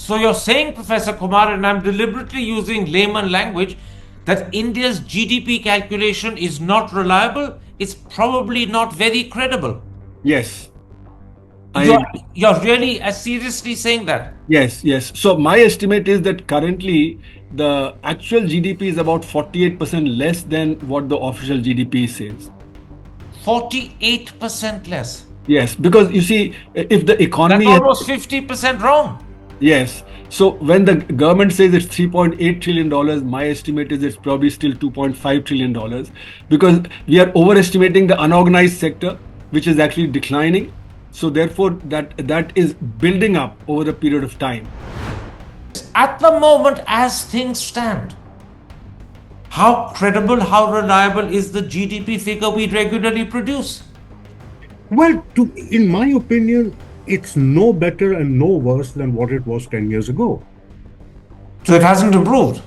So you're saying, Professor Kumar, and I'm deliberately using layman language, that India's GDP calculation is not reliable, it's probably not very credible. Yes. You're, I you're really seriously saying that? yes. So my estimate is that currently the actual GDP is about 48% less than what the official GDP says. 48% less. Yes, because you see, if the That's economy has, almost 50% wrong. yes. So when the government says it's $3.8 trillion, my estimate is it's probably still $2.5 trillion because we are overestimating the unorganized sector, which is actually declining. So therefore, that is building up over a period of time. At the moment, as things stand, how credible, how reliable is the GDP figure we regularly produce? Well, in my opinion, it's no better and no worse than what it was 10 years ago. So it hasn't improved.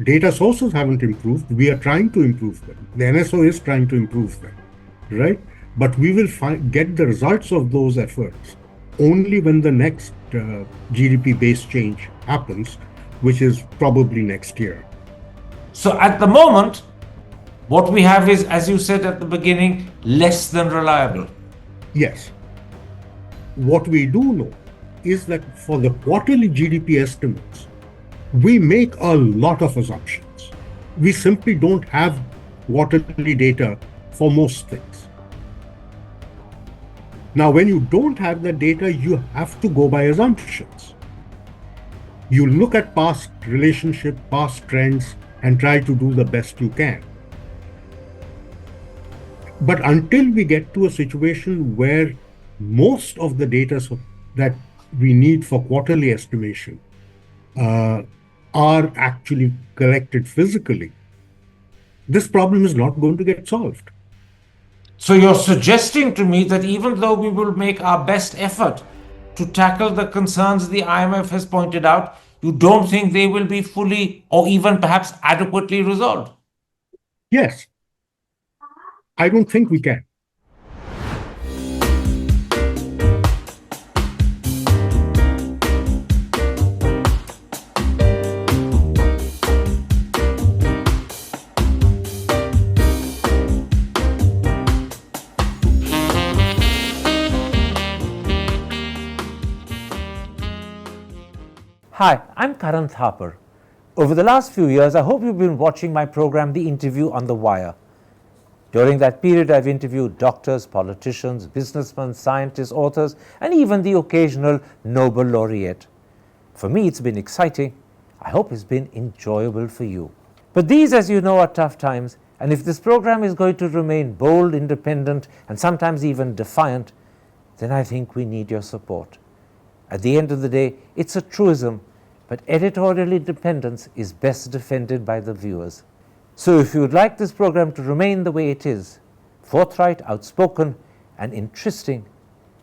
Data sources haven't improved. We are trying to improve them. The NSO is trying to improve them, right? But we will get the results of those efforts only when the next GDP-based change happens, which is probably next year. So at the moment, what we have is, as you said at the beginning, less than reliable. Yes. What we do know is that for the quarterly GDP estimates, we make a lot of assumptions. We simply don't have quarterly data for most things. Now, when you don't have the data, you have to go by assumptions. You look at past relationship, past trends, and try to do the best you can. But until we get to a situation where most of the data that we need for quarterly estimation are actually collected physically, this problem is not going to get solved. So you're suggesting to me that even though we will make our best effort to tackle the concerns the IMF has pointed out, you don't think they will be fully or even perhaps adequately resolved? Yes. I don't think we can. Hi, I'm Karan Thapar. Over the last few years, I hope you've been watching my program, The Interview on the Wire. During that period, I've interviewed doctors, politicians, businessmen, scientists, authors, and even the occasional Nobel laureate. For me, it's been exciting. I hope it's been enjoyable for you. But these, as you know, are tough times, and if this program is going to remain bold, independent, and sometimes even defiant, then I think we need your support. At the end of the day, it's a truism, but editorial independence is best defended by the viewers. So if you would like this program to remain the way it is, forthright, outspoken, and interesting,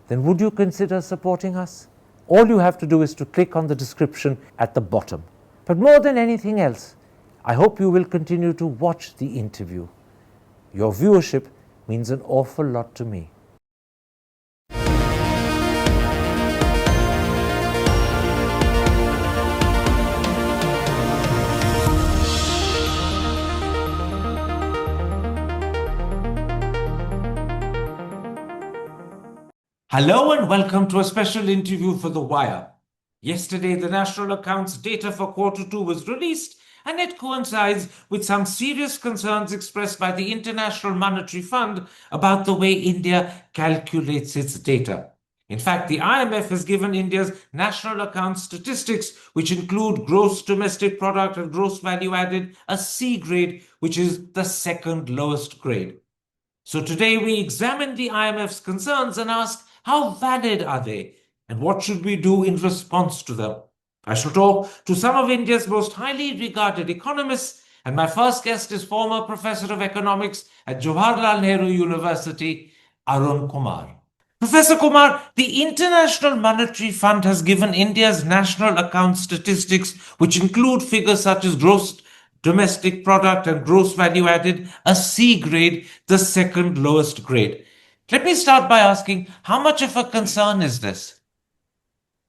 then would you consider supporting us? All you have to do is to click on the description at the bottom. But more than anything else, I hope you will continue to watch the interview. Your viewership means an awful lot to me. Hello and welcome to a special interview for The Wire. Yesterday, the national accounts data for Q2 was released, and it coincides with some serious concerns expressed by the International Monetary Fund about the way India calculates its data. In fact, the IMF has given India's national account statistics, which include gross domestic product and gross value added, a C grade, which is the second lowest grade. So today we examine the IMF's concerns and ask, how valid are they? And what should we do in response to them? I shall talk to some of India's most highly regarded economists, and my first guest is former Professor of Economics at Jawaharlal Nehru University, Arun Kumar. Professor Kumar, the International Monetary Fund has given India's national account statistics, which include figures such as gross domestic product and gross value added, a C grade, the second lowest grade. Let me start by asking, how much of a concern is this?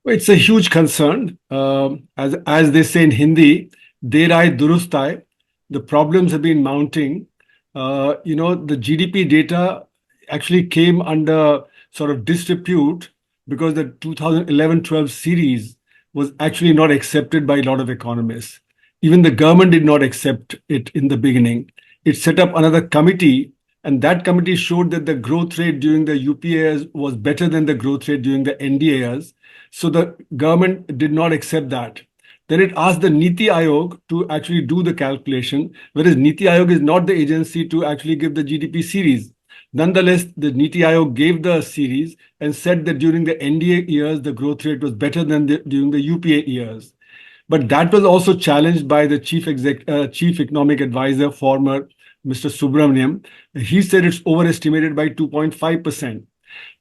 It's a huge concern. As they say in Hindi, "Der aaye durust aaye." The problems have been mounting. The GDP data actually came under sort of disrepute because the 2011-12 series was actually not accepted by a lot of economists. Even the government did not accept it in the beginning. It set up another committee, and that committee showed that the growth rate during the UPA years was better than the growth rate during the NDA years. So the government did not accept that. Then it asked the Niti Aayog to actually do the calculation, whereas Niti Aayog is not the agency to actually give the GDP series. Nonetheless, the Niti Aayog gave the series and said that during the NDA years, the growth rate was better than during the UPA years. But that was also challenged by the chief economic advisor, former Mr. Subramaniam. He said it's overestimated by 2.5%.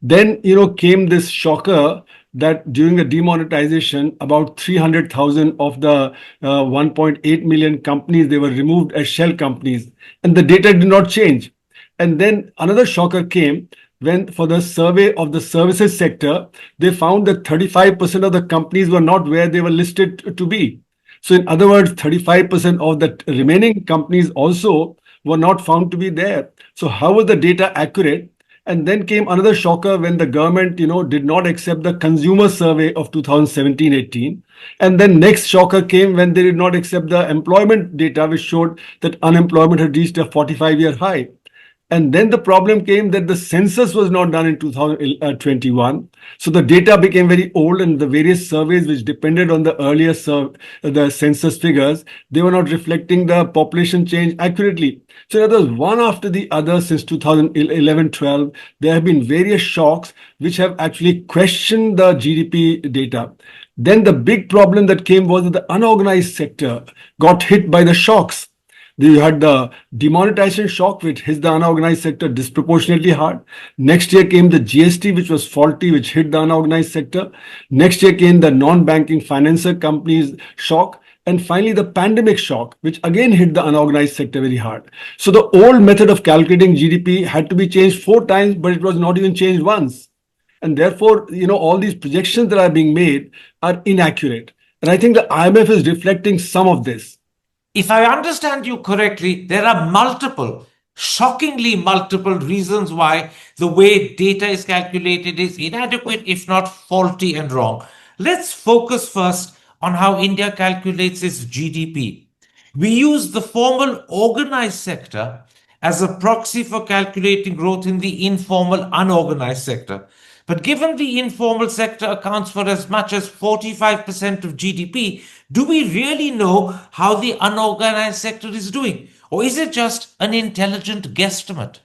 Then, came this shocker that during the demonetization, about 300,000 of the 1.8 million companies, they were removed as shell companies, and the data did not change. And then another shocker came when, for the survey of the services sector, they found that 35% of the companies were not where they were listed to be. So in other words, 35% of the remaining companies also were not found to be there. So how was the data accurate? And then came another shocker when the government, did not accept the consumer survey of 2017-18. And then next shocker came when they did not accept the employment data, which showed that unemployment had reached a 45-year high. And then the problem came that the census was not done in 2021. So the data became very old, and the various surveys which depended on the earlier the census figures, they were not reflecting the population change accurately. So there was one after the other since 2011-12. There have been various shocks which have actually questioned the GDP data. Then the big problem that came was that the unorganized sector got hit by the shocks. You had the demonetization shock, which hit the unorganized sector disproportionately hard. Next year came the GST, which was faulty, which hit the unorganized sector. Next year came the non-banking financial companies shock. And finally, the pandemic shock, which again hit the unorganized sector very hard. So the old method of calculating GDP had to be changed 4 times, but it was not even changed once. And therefore, all these projections that are being made are inaccurate. And I think the IMF is reflecting some of this. If I understand you correctly, there are multiple, shockingly multiple reasons why the way data is calculated is inadequate, if not faulty and wrong. Let's focus first on how India calculates its GDP. We use the formal organized sector as a proxy for calculating growth in the informal unorganized sector. But given the informal sector accounts for as much as 45% of GDP, do we really know how the unorganized sector is doing? Or is it just an intelligent guesstimate?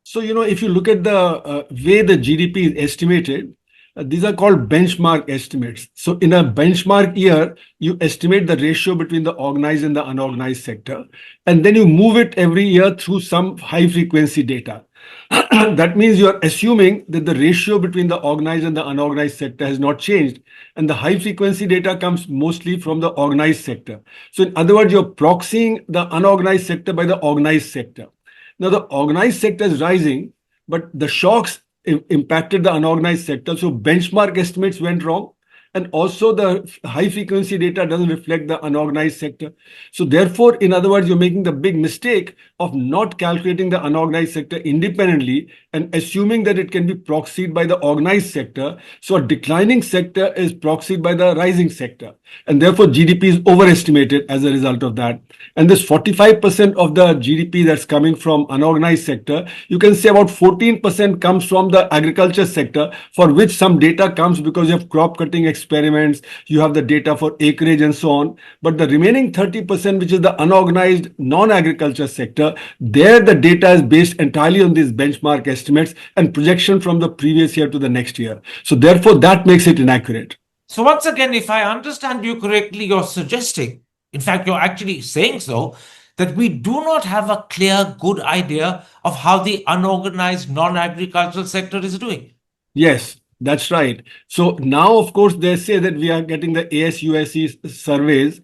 So, if you look at the way the GDP is estimated, these are called benchmark estimates. So in a benchmark year, you estimate the ratio between the organized and the unorganized sector, and then you move it every year through some high frequency data. That means you're assuming that the ratio between the organized and the unorganized sector has not changed. And the high frequency data comes mostly from the organized sector. So in other words, you're proxying the unorganized sector by the organized sector. Now the organized sector is rising, but the shocks impacted the unorganized sector. So benchmark estimates went wrong. And also the high frequency data doesn't reflect the unorganized sector. So therefore, in other words, you're making the big mistake of not calculating the unorganized sector independently and assuming that it can be proxied by the organized sector. So a declining sector is proxied by the rising sector. And therefore, GDP is overestimated as a result of that. And this 45% of the GDP that's coming from unorganized sector, you can say about 14% comes from the agriculture sector, for which some data comes because you have crop cutting experiments, you have the data for acreage and so on. But the remaining 30%, which is the unorganized non-agriculture sector, there the data is based entirely on these benchmark estimates and projection from the previous year to the next year. So therefore, that makes it inaccurate. So once again, if I understand you correctly, you're suggesting, in fact, you're actually saying so, that we do not have a clear, good idea of how the unorganized non-agricultural sector is doing. Yes, that's right. So now, of course, they say that we are getting the ASUSE surveys,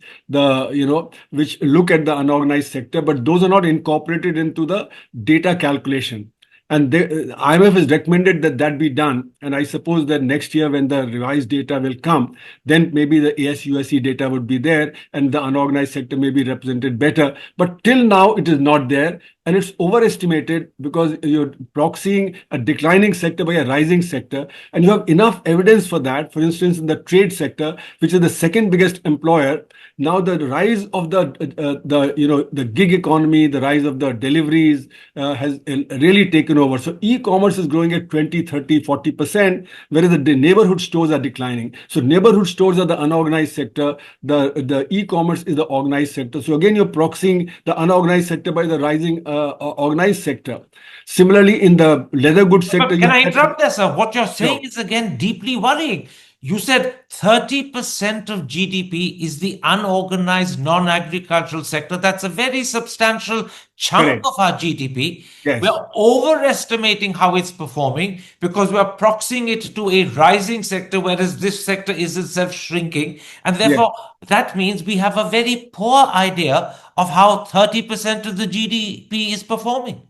which look at the unorganized sector, but those are not incorporated into the data calculation. And IMF has recommended that that be done. And I suppose that next year when the revised data will come, then maybe the ASUSE data would be there and the unorganized sector may be represented better. But till now, it is not there. And it's overestimated because you're proxying a declining sector by a rising sector. And you have enough evidence for that. For instance, in the trade sector, which is the second biggest employer, now the rise of the gig economy, the rise of the deliveries has really taken over. So e-commerce is growing at 20, 30, 40%, whereas the neighborhood stores are declining. So neighborhood stores are the unorganized sector. The e-commerce is the organized sector. So again, you're proxying the unorganized sector by the rising organized sector. Similarly, in the leather goods sector... Can I interrupt there, sir? What you're saying is again deeply worrying. You said 30% of GDP is the unorganized, non-agricultural sector. That's a very substantial chunk of our GDP. Yes. We're overestimating how it's performing because we're proxying it to a rising sector, whereas this sector is itself shrinking. And therefore, that means we have a very poor idea of how 30% of the GDP is performing.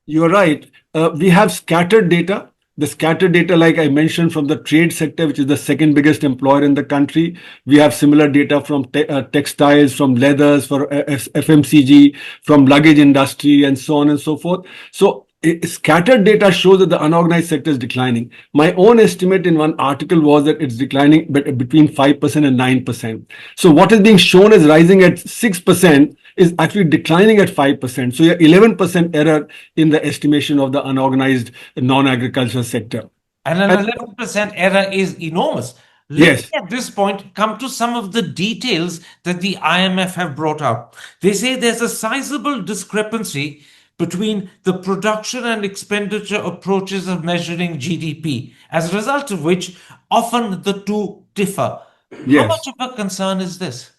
You're right. We have scattered data. The scattered data, like I mentioned, from the trade sector, which is the second biggest employer in the country. We have similar data from textiles, from leathers, for FMCG, from luggage industry, and so on and so forth. So scattered data shows that the unorganized sector is declining. My own estimate in one article was that it's declining between 5% and 9%. So what is being shown as rising at 6% is actually declining at 5%. So you have 11% error in the estimation of the unorganized non-agricultural sector. And an 11% error is enormous. Let's at this point come to some of the details that the IMF have brought out. They say there's a sizable discrepancy between the production and expenditure approaches of measuring GDP, as a result of which often the two differ. How much of a concern is this?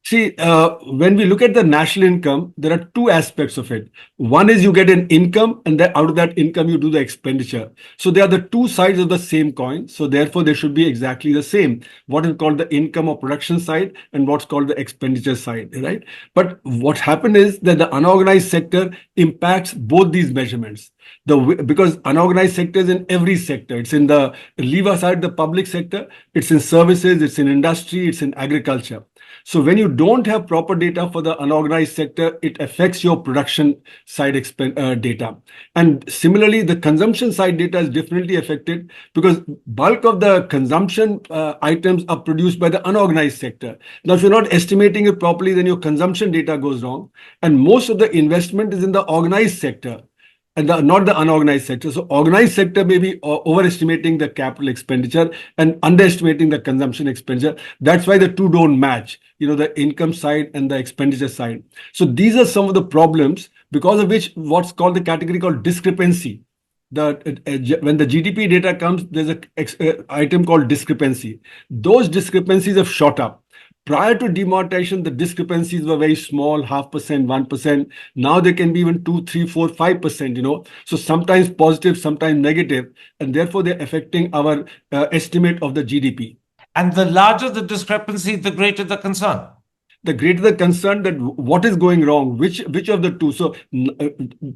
See, when we look at the national income, there are two aspects of it. One is you get an income, and then out of that income, you do the expenditure. So they are the two sides of the same coin. So therefore, they should be exactly the same. What is called the income or production side and what's called the expenditure side, right? But what happened is that the unorganized sector impacts both these measurements. Because unorganized sector is in every sector. It's in the, leave aside the public sector, it's in services, it's in industry, it's in agriculture. So when you don't have proper data for the unorganized sector, it affects your production side data. And similarly, the consumption side data is definitely affected because bulk of the consumption items are produced by the unorganized sector. Now, if you're not estimating it properly, then your consumption data goes wrong. And most of the investment is in the organized sector, and not the unorganized sector. So organized sector may be overestimating the capital expenditure and underestimating the consumption expenditure. That's why the two don't match, the income side and the expenditure side. So these are some of the problems because of which what's called the category called discrepancy. When the GDP data comes, there's an item called discrepancy. Those discrepancies have shot up. Prior to demonetization, the discrepancies were very small, 0.5%, 1%. Now they can be even 2, 3, 4, 5%, So sometimes positive, sometimes negative, and therefore they're affecting our estimate of the GDP. And the larger the discrepancy, the greater the concern. The greater the concern that what is going wrong, which of the two. So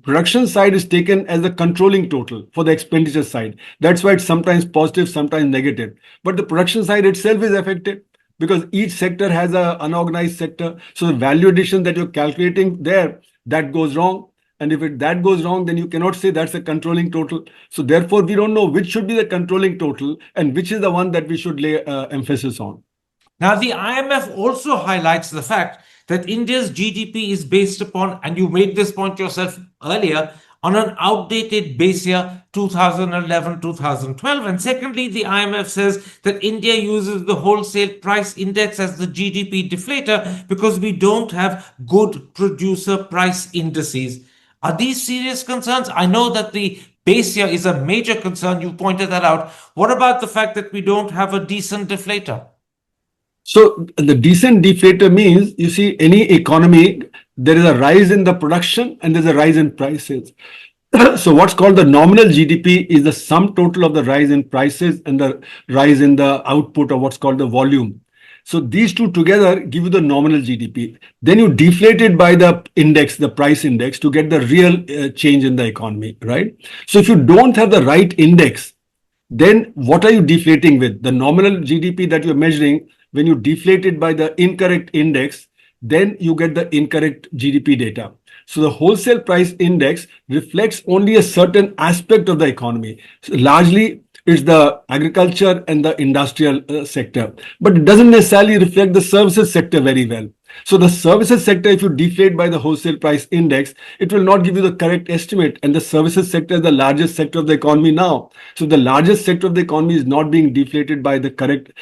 production side is taken as the controlling total for the expenditure side. That's why it's sometimes positive, sometimes negative. But the production side itself is affected, because each sector has an unorganized sector. So the value addition that you're calculating there, that goes wrong. And if that goes wrong, then you cannot say that's a controlling total. So therefore, we don't know which should be the controlling total and which is the one that we should lay emphasis on. Now, the IMF also highlights the fact that India's GDP is based upon, and you made this point yourself earlier, on an outdated base year 2011-2012. And secondly, the IMF says that India uses the wholesale price index as the GDP deflator because we don't have good producer price indices. Are these serious concerns? I know that the base year is a major concern. You pointed that out. What about the fact that we don't have a decent deflator? So the decent deflator means, you see, any economy, there is a rise in the production and there's a rise in prices. So what's called the nominal GDP is the sum total of the rise in prices and the rise in the output of what's called the volume. So these two together give you the nominal GDP. Then you deflate it by the index, the price index, to get the real change in the economy, right? So if you don't have the right index, then what are you deflating with? The nominal GDP that you're measuring, when you deflate it by the incorrect index, then you get the incorrect GDP data. So the wholesale price index reflects only a certain aspect of the economy. So largely, it's the agriculture and the industrial sector, but it doesn't necessarily reflect the services sector very well. So the services sector, if you deflate by the wholesale price index, it will not give you the correct estimate. And the services sector is the largest sector of the economy now. So the largest sector of the economy is not being deflated by the correct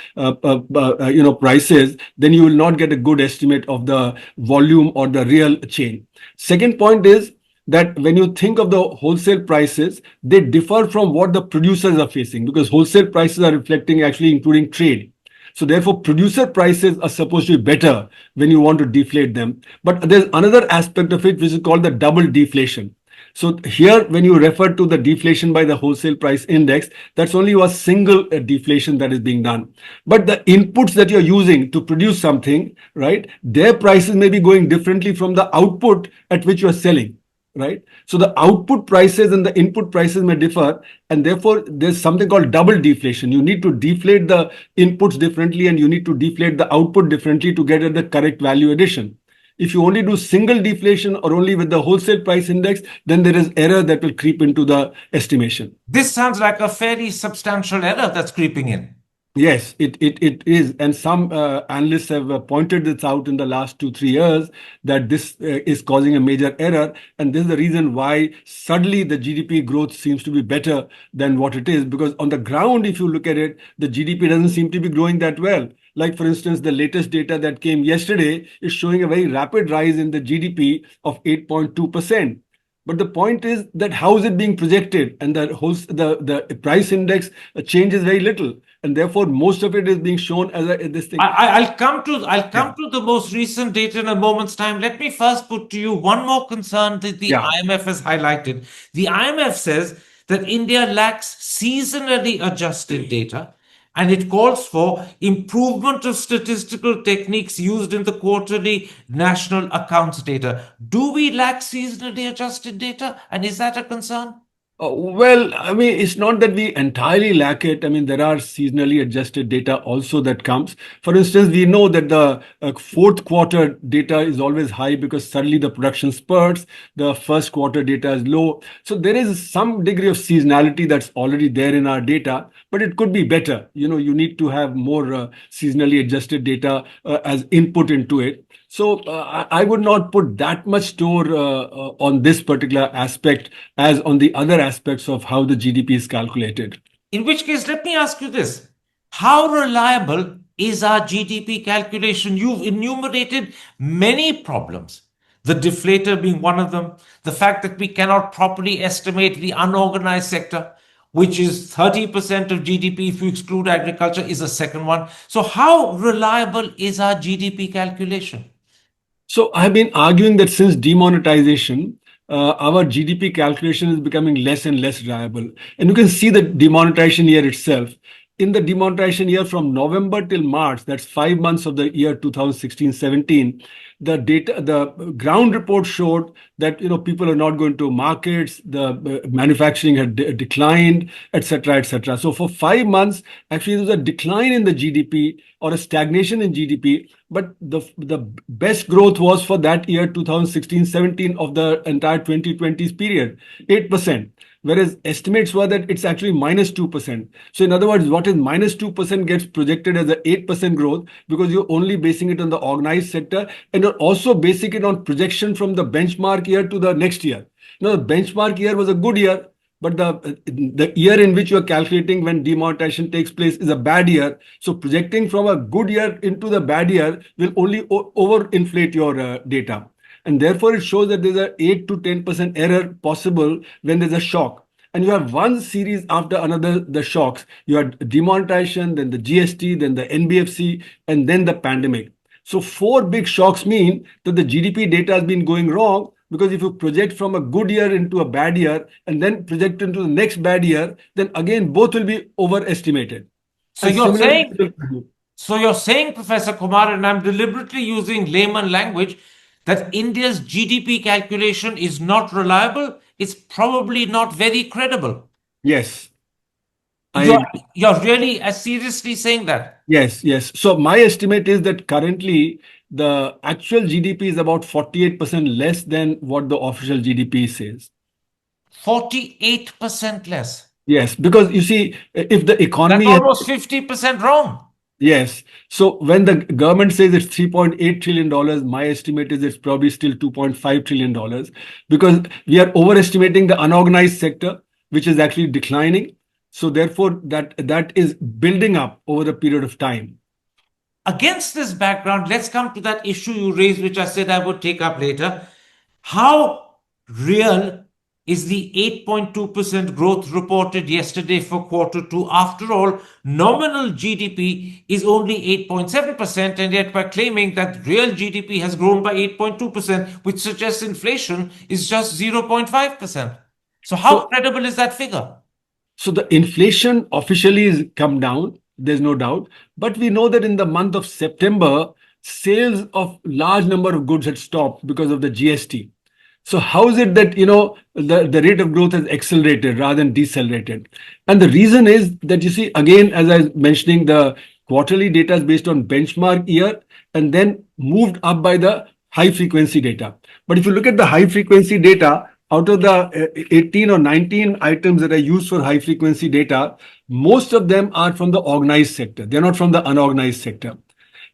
prices, then you will not get a good estimate of the volume or the real change. Second point is that when you think of the wholesale prices, they differ from what the producers are facing, because wholesale prices are reflecting actually including trade. So therefore, producer prices are supposed to be better when you want to deflate them. But there's another aspect of it which is called the double deflation. So here, when you refer to the deflation by the wholesale price index, that's only a single deflation that is being done. But the inputs that you're using to produce something, right, their prices may be going differently from the output at which you're selling. Right. So the output prices and the input prices may differ, and therefore there's something called double deflation. You need to deflate the inputs differently and you need to deflate the output differently to get at the correct value addition. If you only do single deflation or only with the wholesale price index, then there is error that will creep into the estimation. This sounds like a fairly substantial error that's creeping in. Yes, it is. And some analysts have pointed this out in the last 2-3 years that this is causing a major error. And this is the reason why suddenly the GDP growth seems to be better than what it is. Because on the ground, if you look at it, the GDP doesn't seem to be growing that well. Like, for instance, the latest data that came yesterday is showing a very rapid rise in the GDP of 8.2%. But the point is that how is it being projected? And the price index changes very little. And therefore, most of it is being shown as this thing. I'll come to the most recent data in a moment's time. Let me first put to you one more concern that the IMF has highlighted. The IMF says that India lacks seasonally adjusted data, and it calls for improvement of statistical techniques used in the quarterly national accounts data. Do we lack seasonally adjusted data? And is that a concern? Well, I mean, it's not that we entirely lack it. I mean, there are seasonally adjusted data also that comes. For instance, we know that the fourth quarter data is always high because suddenly the production spurts, the first quarter data is low. So there is some degree of seasonality that's already there in our data, but it could be better. You know, you need to have more seasonally adjusted data as input into it. So I would not put that much store on this particular aspect as on the other aspects of how the GDP is calculated. In which case, let me ask you this. How reliable is our GDP calculation? You've enumerated many problems, the deflator being one of them, the fact that we cannot properly estimate the unorganized sector, which is 30% of GDP if you exclude agriculture, is a second one. So how reliable is our GDP calculation? So I've been arguing that since demonetization, our GDP calculation is becoming less and less reliable. And you can see the demonetization year itself. In the demonetization year from November till March, that's 5 months of the year 2016-17, the data, the ground report showed that people are not going to markets, the manufacturing had declined, etc., etc. So for 5 months, actually there was a decline in the GDP or a stagnation in GDP. But the best growth was for that year 2016-17 of the entire 2020s period, 8%. Whereas estimates were that it's actually minus 2%. So in other words, what is minus 2% gets projected as an 8% growth because you're only basing it on the organized sector and you're also basing it on projection from the benchmark year to the next year. Now, the benchmark year was a good year, but the year in which you're calculating when demonetization takes place is a bad year. So projecting from a good year into the bad year will only overinflate your data. And therefore, it shows that there's an 8 to 10% error possible when there's a shock. And you have one series after another, the shocks. You had demonetization, then the GST, then the NBFC, and then the pandemic. So 4 big shocks mean that the GDP data has been going wrong, because if you project from a good year into a bad year and then project into the next bad year, then again, both will be overestimated. So you're saying... So you're saying, Professor Kumar, and I'm deliberately using layman language, that India's GDP calculation is not reliable. It's probably not very credible. Yes. You're, you're really seriously saying that? Yes. So my estimate is that currently the actual GDP is about 48% less than what the official GDP says. 48% less. Yes, because you see, if the That's economy almost 50% wrong. yes. So when the government says it's $3.8 trillion, my estimate is it's probably still $2.5 trillion because we are overestimating the unorganized sector, which is actually declining. So therefore, that is building up over the period of time. Against this background, let's come to that issue you raised, which I said I would take up later. How real is the 8.2% growth reported yesterday for quarter two? After all, nominal GDP is only 8.7%, and yet we're claiming that real GDP has grown by 8.2%, which suggests inflation is just 0.5%. So how credible is that figure? So the inflation officially has come down, there's no doubt. But we know that in the month of September, sales of large number of goods had stopped because of the GST. So how is it that the rate of growth has accelerated rather than decelerated? And the reason is that you see, again, as I was mentioning, the quarterly data is based on benchmark year and then moved up by the high frequency data. But if you look at the high frequency data, out of the 18 or 19 items that are used for high frequency data, most of them are from the organized sector. They're not from the unorganized sector.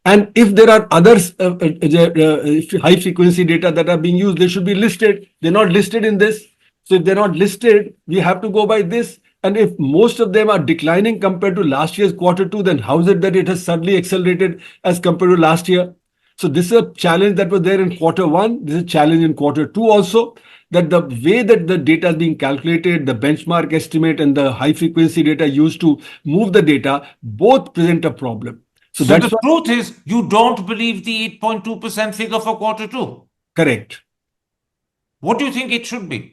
And if there are others, high frequency data that are being used, they should be listed. They're not listed in this. So if they're not listed, we have to go by this. And if most of them are declining compared to last year's quarter two, then how is it that it has suddenly accelerated as compared to last year? So this is a challenge that was there in quarter one. This is a challenge in quarter two also, that the way that the data is being calculated, the benchmark estimate and the high frequency data used to move the data, both present a problem. So the truth is, you don't believe the 8.2% figure for quarter two? Correct. What do you think it should be?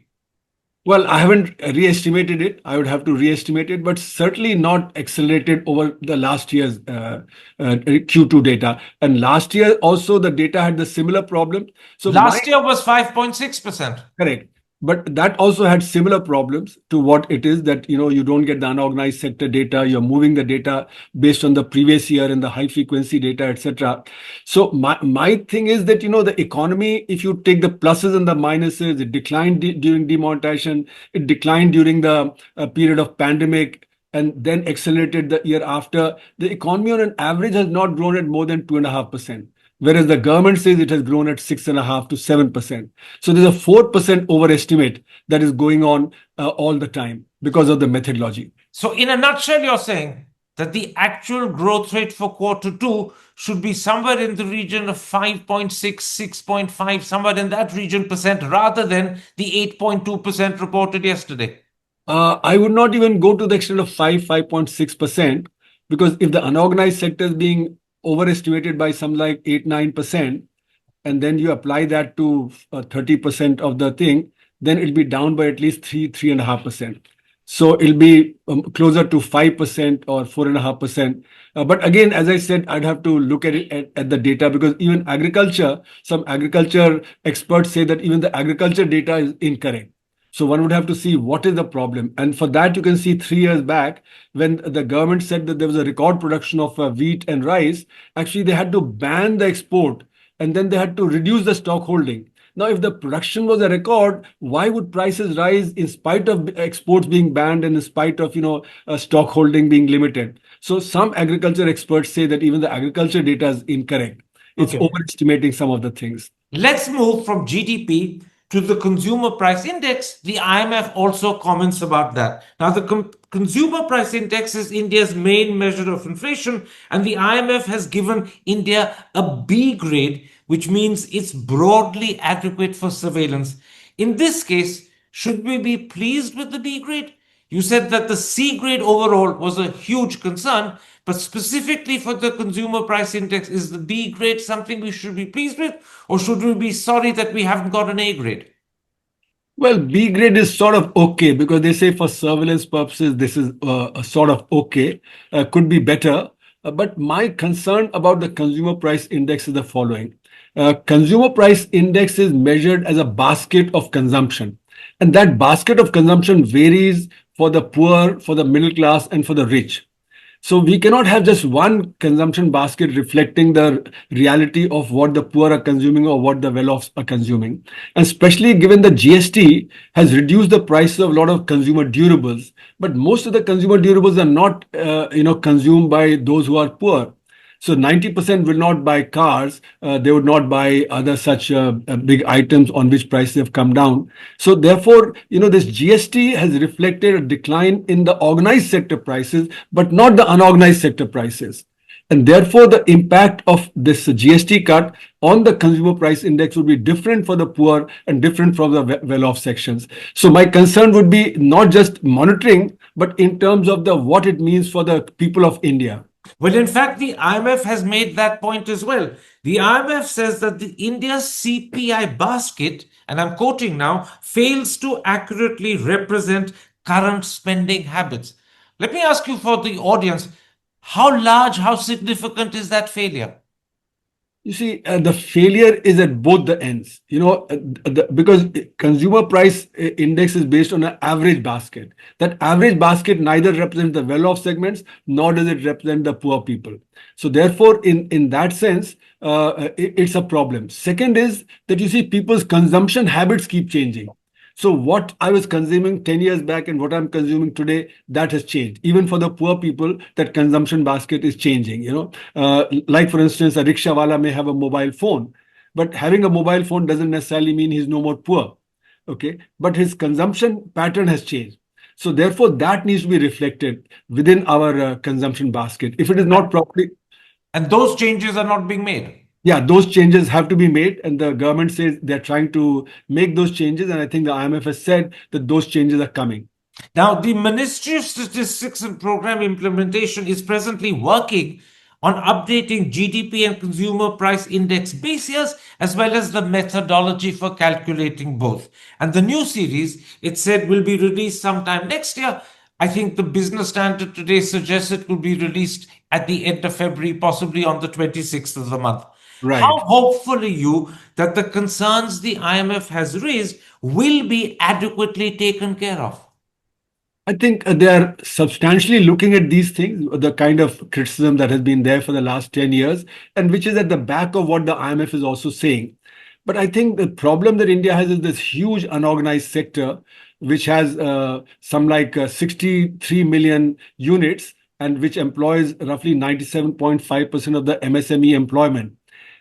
Well, I haven't re-estimated it. I would have to re-estimate it, but certainly not accelerated over the last year's Q2 data. And last year also the data had the similar problem. So last year was 5.6%. Correct. But that also had similar problems to what it is that, you don't get the unorganized sector data. You're moving the data based on the previous year and the high frequency data, etc. So my thing is that, the economy, if you take the pluses and the minuses, it declined during demonetization, it declined during the period of pandemic, and then accelerated the year after. The economy on an average has not grown at more than 2.5%. Whereas the government says it has grown at 6.5% to 7%. So there's a 4% overestimate that is going on all the time because of the methodology. So in a nutshell, you're saying that the actual growth rate for quarter two should be somewhere in the region of 5.6, 6.5, somewhere in that region percent, rather than the 8.2% reported yesterday. I would not even go to the extent of 5.6%, because if the unorganized sector is being overestimated by some like 8-9%, and then you apply that to 30% of the thing, then it'll be down by at least 3.5%. So it'll be closer to 5% or 4.5%. But again, as I said, I'd have to look at it at the data, because even some agriculture experts say that even the agriculture data is incorrect. So one would have to see what is the problem. And for that, you can see 3 years back, when the government said that there was a record production of wheat and rice, actually they had to ban the export, and then they had to reduce the stock holding. Now, if the production was a record, why would prices rise in spite of exports being banned and in spite of, stock holding being limited? So some agriculture experts say that even the agriculture data is incorrect. It's overestimating some of the things. Let's move from GDP to the consumer price index. The IMF also comments about that. Now, the consumer price index is India's main measure of inflation, and the IMF has given India a B grade, which means it's broadly adequate for surveillance. In this case, should we be pleased with the B grade? You said that the C grade overall was a huge concern, but specifically for the consumer price index, is the B grade something we should be pleased with, or should we be sorry that we haven't got an A grade? Well, B grade is sort of okay, because they say for surveillance purposes, this is sort of okay, could be better. But my concern about the consumer price index is the following. Consumer price index is measured as a basket of consumption. And that basket of consumption varies for the poor, for the middle class, and for the rich. So we cannot have just one consumption basket reflecting the reality of what the poor are consuming or what the well-offs are consuming. And especially given the GST has reduced the prices of a lot of consumer durables, but most of the consumer durables are not, consumed by those who are poor. So 90% will not buy cars. They would not buy other such big items on which prices have come down. So therefore, this GST has reflected a decline in the organized sector prices, but not the unorganized sector prices. And therefore, the impact of this GST cut on the consumer price index would be different for the poor and different from the well-off sections. So my concern would be not just monitoring, but in terms of what it means for the people of India. Well, in fact, the IMF has made that point as well. The IMF says that the India's CPI basket, and I'm quoting now, fails to accurately represent current spending habits. Let me ask you for the audience, how large, how significant is that failure? You see, the failure is at both the ends, because consumer price index is based on an average basket. That average basket neither represents the well-off segments, nor does it represent the poor people. So therefore, in that sense, it's a problem. Second is that you see people's consumption habits keep changing. So what I was consuming 10 years back and what I'm consuming today, that has changed. Even for the poor people, that consumption basket is changing, Like for instance, a rickshawala may have a mobile phone, but having a mobile phone doesn't necessarily mean he's no more poor, okay? But his consumption pattern has changed. So therefore, that needs to be reflected within our consumption basket. If it is not properly... And those changes are not being made. Yeah, those changes have to be made, and the government says they're trying to make those changes, and I think the IMF has said that those changes are coming. Now, the Ministry of Statistics and Program Implementation is presently working on updating GDP and Consumer Price Index base years, as well as the methodology for calculating both. And the new series, it said, will be released sometime next year. I think the Business Standard today suggests it will be released at the end of February, possibly on the 26th of the month. Right. How hopeful are you that the concerns the IMF has raised will be adequately taken care of? I think they are substantially looking at these things, the kind of criticism that has been there for the last 10 years, and which is at the back of what the IMF is also saying. But I think the problem that India has is this huge unorganized sector, which has some like 63 million units and which employs roughly 97.5% of the MSME employment.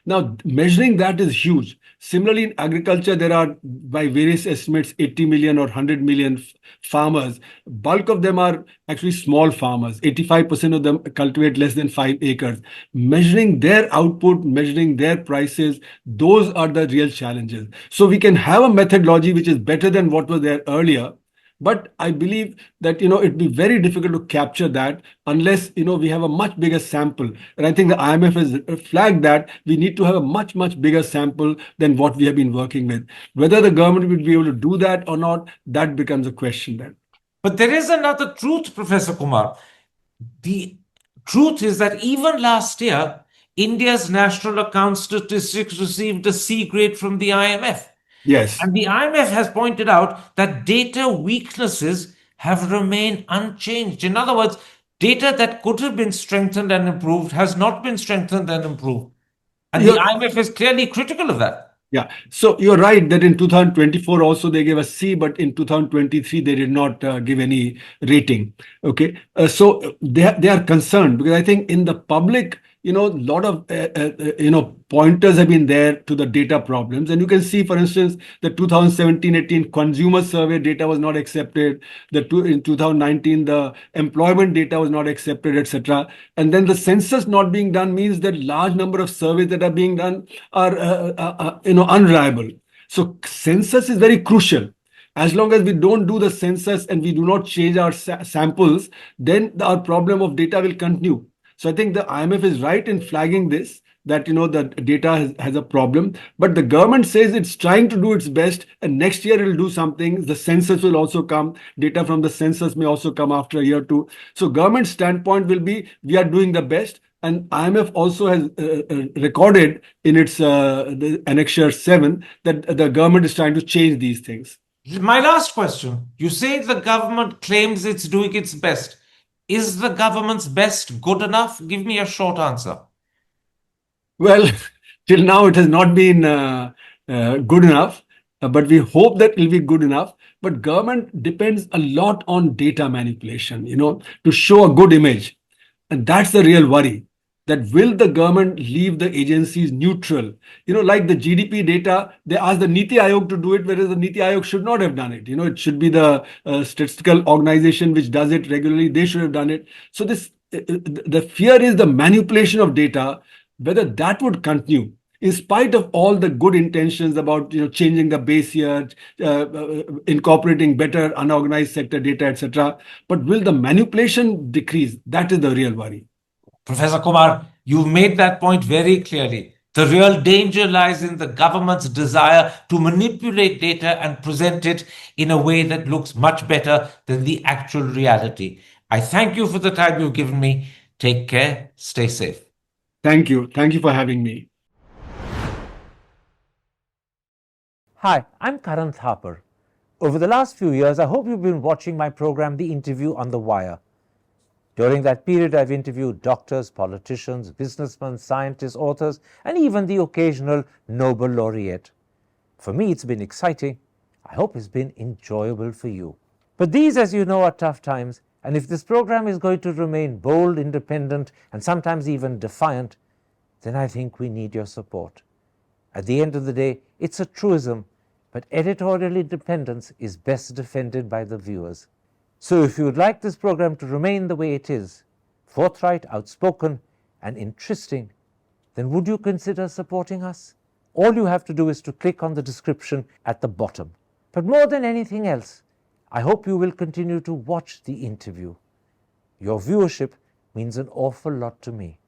Now, measuring that is huge. Similarly, in agriculture, there are, by various estimates, 80 million or 100 million farmers. Bulk of them are actually small farmers. 85% of them cultivate less than 5 acres. Measuring their output, measuring their prices, those are the real challenges. So we can have a methodology which is better than what was there earlier. But I believe that, it'd be very difficult to capture that unless, we have a much bigger sample. And I think the IMF has flagged that we need to have a much, much bigger sample than what we have been working with. Whether the government will be able to do that or not, that becomes a question then. But there is another truth, Professor Kumar. The truth is that even last year, India's national account statistics received a C grade from the IMF. Yes. And the IMF has pointed out that data weaknesses have remained unchanged. In other words, data that could have been strengthened and improved has not been strengthened and improved. And the IMF is clearly critical of that. Yeah. So you're right that in 2024 also they gave a C, but in 2023 they did not give any rating. Okay. So they are concerned because I think in the public, a lot of, pointers have been there to the data problems. And you can see, for instance, the 2017-18 consumer survey data was not accepted. In 2019, the employment data was not accepted, etc. And then the census not being done means that large number of surveys that are being done are, unreliable. So census is very crucial. As long as we don't do the census and we do not change our samples, then our problem of data will continue. So I think the IMF is right in flagging this, that, the data has a problem. But the government says it's trying to do its best, and next year it will do something. The census will also come. Data from the census may also come after a year or two. So government standpoint will be, we are doing the best. And IMF also has recorded in its the Annexure 7 that the government is trying to change these things. My last question. You say the government claims it's doing its best. Is the government's best good enough? Give me a short answer. Well, till now it has not been good enough, but we hope that it will be good enough. But government depends a lot on data manipulation, to show a good image. And that's the real worry. That will the government leave the agencies neutral? Like the GDP data, they asked the Niti Aayog to do it, whereas the Niti Aayog should not have done it. It should be the statistical organization which does it regularly. They should have done it. So the fear is the manipulation of data, whether that would continue in spite of all the good intentions about changing the base year, incorporating better unorganized sector data, etc. But will the manipulation decrease? That is the real worry. Professor Kumar, you've made that point very clearly. The real danger lies in the government's desire to manipulate data and present it in a way that looks much better than the actual reality. I thank you for the time you've given me. Take care. Stay safe. Thank you. Thank you for having me. Hi, I'm Karan Thapar. Over the last few years, I hope you've been watching my program, The Interview on the Wire. During that period, I've interviewed doctors, politicians, businessmen, scientists, authors, and even the occasional Nobel laureate. For me, it's been exciting. I hope it's been enjoyable for you. But these, as you know, are tough times, and if this program is going to remain bold, independent, and sometimes even defiant, then I think we need your support. At the end of the day, it's a truism, but editorial independence is best defended by the viewers. So if you would like this program to remain the way it is, forthright, outspoken, and interesting, then would you consider supporting us? All you have to do is to click on the description at the bottom. But more than anything else, I hope you will continue to watch the interview. Your viewership means an awful lot to me.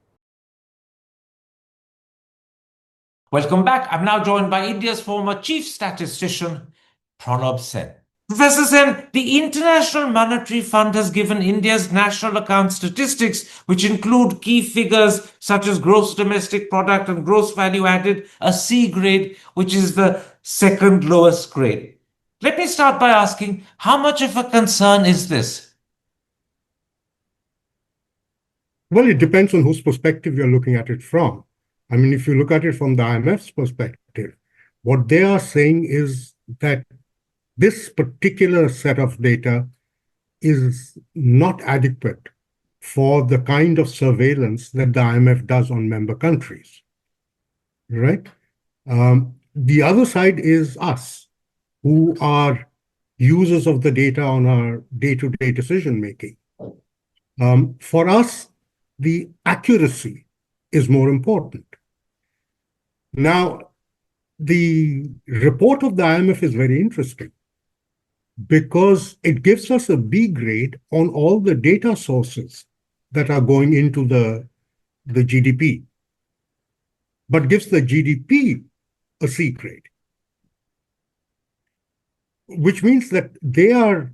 Welcome back. I'm now joined by India's former Chief Statistician, Pronab Sen. Professor Sen, the International Monetary Fund has given India's national account statistics, which include key figures such as gross domestic product and gross value added, a C grade, which is the second lowest grade. Let me start by asking, how much of a concern is this? Well, it depends on whose perspective you're looking at it from. I mean, if you look at it from the IMF's perspective, what they are saying is that this particular set of data is not adequate for the kind of surveillance that the IMF does on member countries, right? The other side is us, who are users of the data on our day-to-day decision-making. For us, the accuracy is more important. Now, the report of the IMF is very interesting because it gives us a B grade on all the data sources that are going into the GDP, but gives the GDP a C grade, which means that they are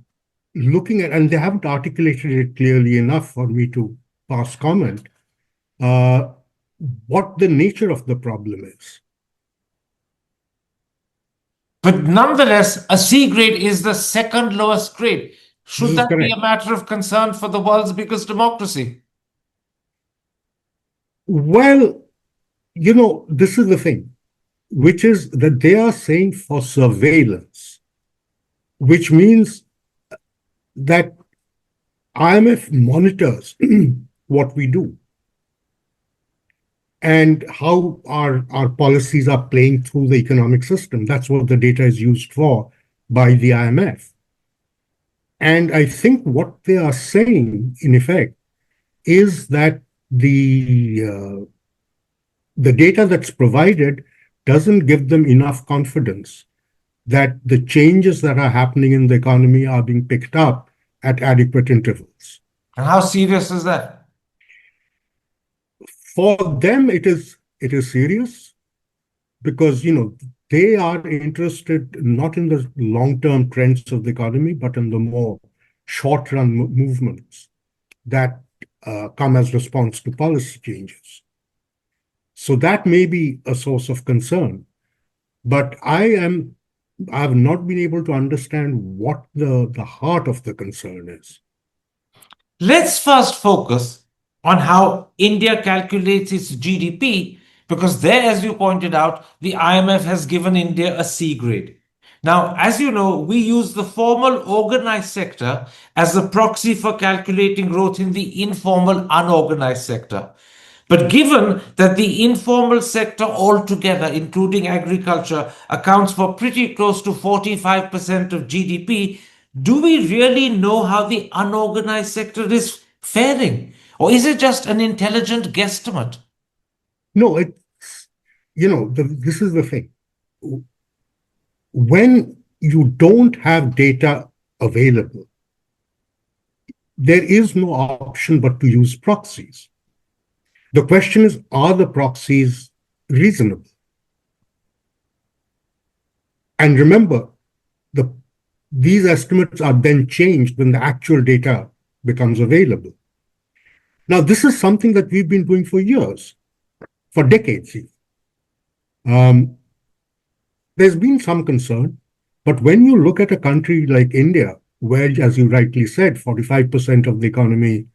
looking at, and they haven't articulated it clearly enough for me to pass comment, what the nature of the problem is. But nonetheless, a C grade is the second lowest grade. Should that be a matter of concern for the world's biggest democracy? Well, this is the thing, which is that they are saying for surveillance, which means that IMF monitors what we do and how our policies are playing through the economic system. That's what the data is used for by the IMF. And I think what they are saying, in effect, is that the data that's provided doesn't give them enough confidence that the changes that are happening in the economy are being picked up at adequate intervals. And how serious is that? For them, it is serious because, they are interested not in the long-term trends of the economy, but in the more short-run movements that come as response to policy changes. So that may be a source of concern, but I have not been able to understand what the heart of the concern is. Let's first focus on how India calculates its GDP, because there, as you pointed out, the IMF has given India a C grade. Now, as you know, we use the formal organized sector as a proxy for calculating growth in the informal unorganized sector. But given that the informal sector altogether, including agriculture, accounts for pretty close to 45% of GDP, do we really know how the unorganized sector is faring? Or is it just an intelligent guesstimate? No, this is the thing. When you don't have data available, there is no option but to use proxies. The question is, are the proxies reasonable? And remember, these estimates are then changed when the actual data becomes available. Now, this is something that we've been doing for years, for decades even. There's been some concern, but when you look at a country like India, where, as you rightly said, 45% of the economy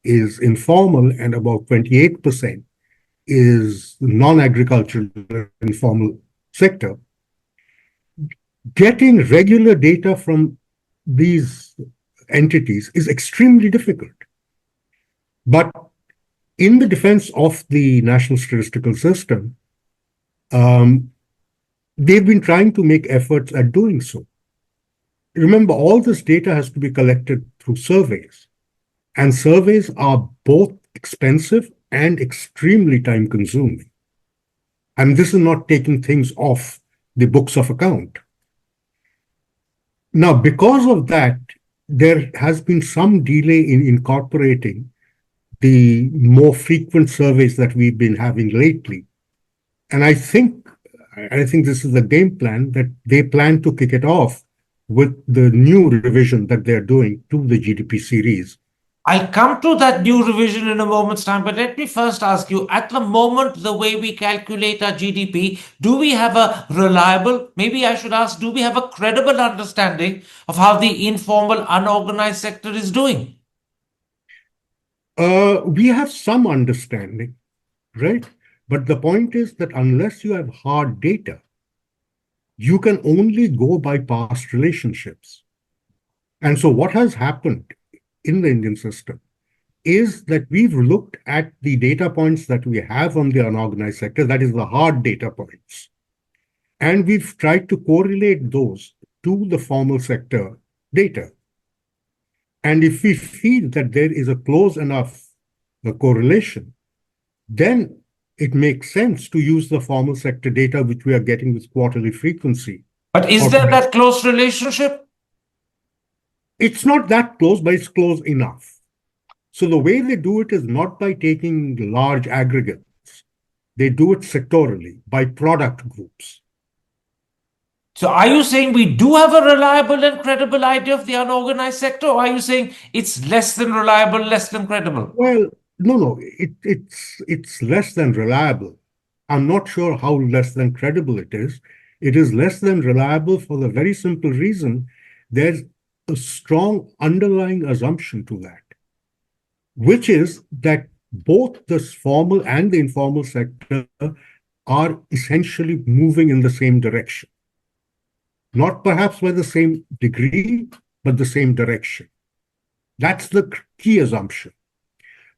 is informal and about 28% is non-agricultural informal sector, getting regular data from these entities is extremely difficult. But in the defense of the National Statistical System, they've been trying to make efforts at doing so. Remember, all this data has to be collected through surveys, and surveys are both expensive and extremely time-consuming. And this is not taking things off the books of account. Now, because of that, there has been some delay in incorporating the more frequent surveys that we've been having lately. And I think this is the game plan, that they plan to kick it off with the new revision that they're doing to the GDP series. I'll come to that new revision in a moment's time, but let me first ask you, at the moment, the way we calculate our GDP, do we have a reliable, maybe I should ask, do we have a credible understanding of how the informal, unorganized sector is doing? We have some understanding, right? But the point is that unless you have hard data, you can only go by past relationships. And so what has happened in the Indian system is that we've looked at the data points that we have on the unorganized sector, that is the hard data points, and we've tried to correlate those to the formal sector data. And if we feel that there is a close enough correlation, then it makes sense to use the formal sector data, which we are getting with quarterly frequency. But is there that close relationship? It's not that close, but it's close enough. So the way they do it is not by taking large aggregates. They do it sectorally, by product groups. So are you saying we do have a reliable and credible idea of the unorganized sector, or are you saying it's less than reliable, less than credible? Well, no, it's less than reliable. I'm not sure how less than credible it is. It is less than reliable for the very simple reason there's a strong underlying assumption to that, which is that both the formal and the informal sector are essentially moving in the same direction. Not perhaps by the same degree, but the same direction. That's the key assumption.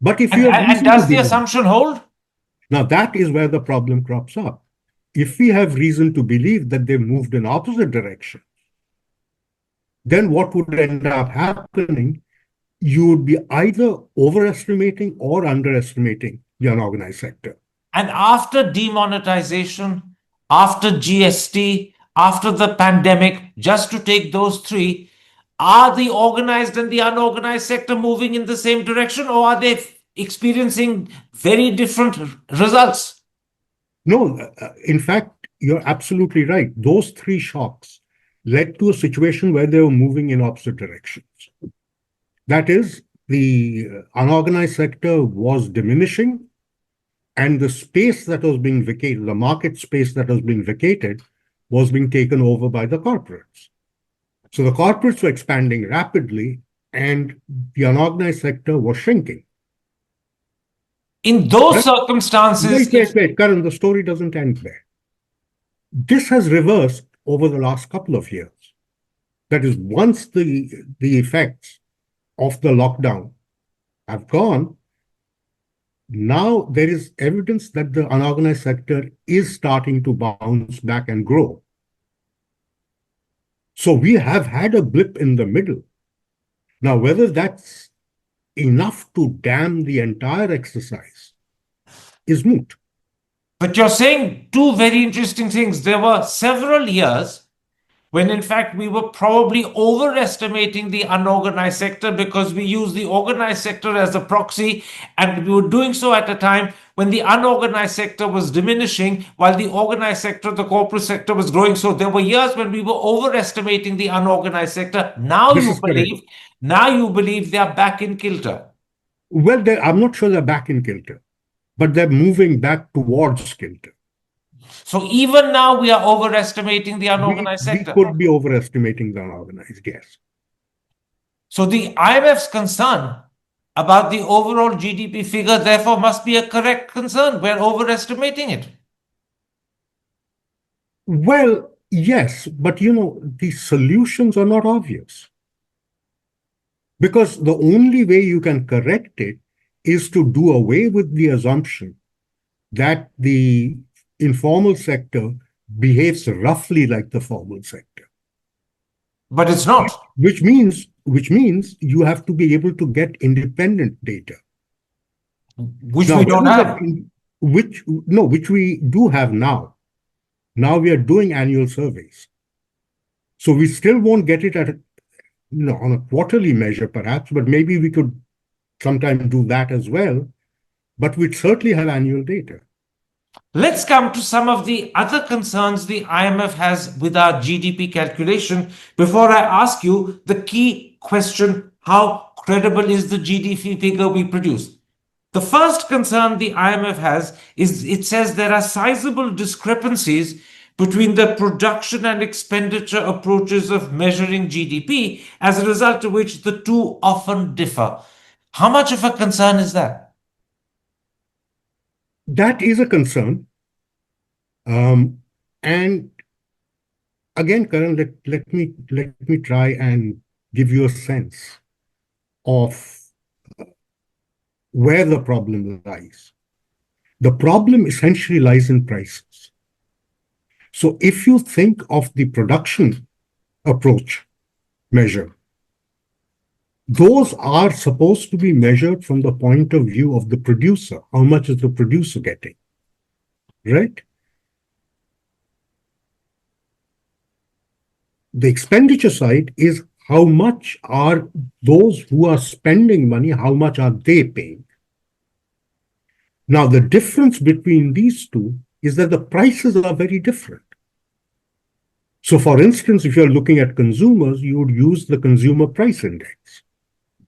But if you and does the assumption hold? Now that is where the problem crops up. If we have reason to believe that they've moved in opposite directions, then what would end up happening? You would be either overestimating or underestimating the unorganized sector. And after demonetization, after GST, after the pandemic, just to take those three, are the organized and the unorganized sector moving in the same direction, or are they experiencing very different results? No, in fact, you're absolutely right. Those three shocks led to a situation where they were moving in opposite directions. That is, the unorganized sector was diminishing, and the space that was being vacated, the market space that was being vacated, was being taken over by the corporates. So the corporates were expanding rapidly, and the unorganized sector was shrinking. In those circumstances, Wait, Karan, the story doesn't end there. This has reversed over the last couple of years. That is, once the effects of the lockdown have gone, now there is evidence that the unorganized sector is starting to bounce back and grow. So we have had a blip in the middle. Now, whether that's enough to damn the entire exercise is moot. but you're saying two very interesting things. There were several years when in fact we were probably overestimating the unorganized sector because we used the organized sector as a proxy, and we were doing so at a time when the unorganized sector was diminishing while the organized sector, the corporate sector, was growing. So there were years when we were overestimating the unorganized sector. Now you believe they are back in kilter. Well, I'm not sure they're back in kilter, but they're moving back towards kilter. So even now we are overestimating the unorganized sector. We could be overestimating the unorganized, yes. So the IMF's concern about the overall GDP figure therefore must be a correct concern. We're overestimating it. Well, yes, but the solutions are not obvious. Because the only way you can correct it is to do away with the assumption that the informal sector behaves roughly like the formal sector. But it's not. Which means you have to be able to get independent data. Which we don't have. Which we do have now. Now we are doing annual surveys. So we still won't get it at on a quarterly measure perhaps, but maybe we could sometime do that as well. But we'd certainly have annual data. Let's come to some of the other concerns the IMF has with our GDP calculation before I ask you the key question: how credible is the GDP figure we produce? The first concern the IMF has is it says there are sizable discrepancies between the production and expenditure approaches of measuring GDP, as a result of which the two often differ. How much of a concern is that? That is a concern. And again, Karan, let me try and give you a sense of where the problem lies. The problem essentially lies in prices. So if you think of the production approach measure, those are supposed to be measured from the point of view of the producer. How much is the producer getting? Right? The expenditure side is how much are those who are spending money, how much are they paying? Now, the difference between these two is that the prices are very different. So, for instance, if you're looking at consumers, you would use the consumer price index,